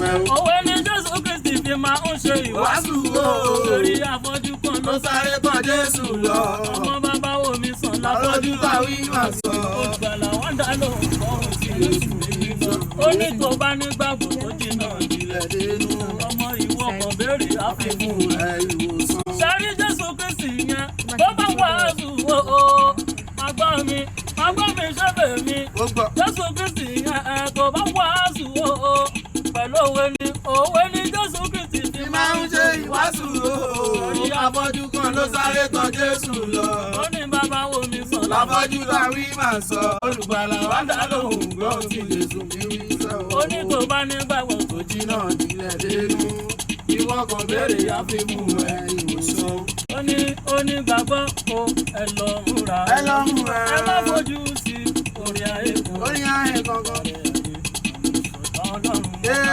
Òwe ni Jésù Kristi fi máa ń ṣe ìwàásù o. Torí afọ́jú kan ló sáré tọ̀ Jésù lọ. Ọmọ bàbá wo mi sàn láfọ́jú táwí máa sọ. Olùgbàlà wọn dá lóhùn fọ́ọ̀rùn sí Jésù mi sọ. Ó ní tó bá nígbàgbọ́ tó jìnnà ìjìnlẹ̀ dénú. Ọmọ ìwọ kan béèrè àfikún rẹ̀ ìwòsàn. Sẹ́rí Jésù Kristi yẹn tó bá wàásù o. Magbọ́ mi ṣẹ́fẹ̀ mi. Jésù Kristi yẹn tó bá wàásù o. Pẹ̀lú òwe ni Jésù Kristi ti máa ń ṣe ìwàásù o. Orí afọ́jú kan ló sáré tọ̀ Jésù lọ. Ó ní bàbá wo mi sàn láfọ́jú láwí máa sọ. Olùgbàlà wá dá lóhùn gbọ́ tí Jésù mi wí sọ. Ó ní tó bá nígbàgbọ́ tó jìnnà ìjìnlẹ̀ dénú. Ìwọ kan béèrè àfikún ẹ̀ ìwòsàn. Ó ní gbàgbọ́ o ẹ lọ múra. Ẹ má fojú sí orí ayé kan.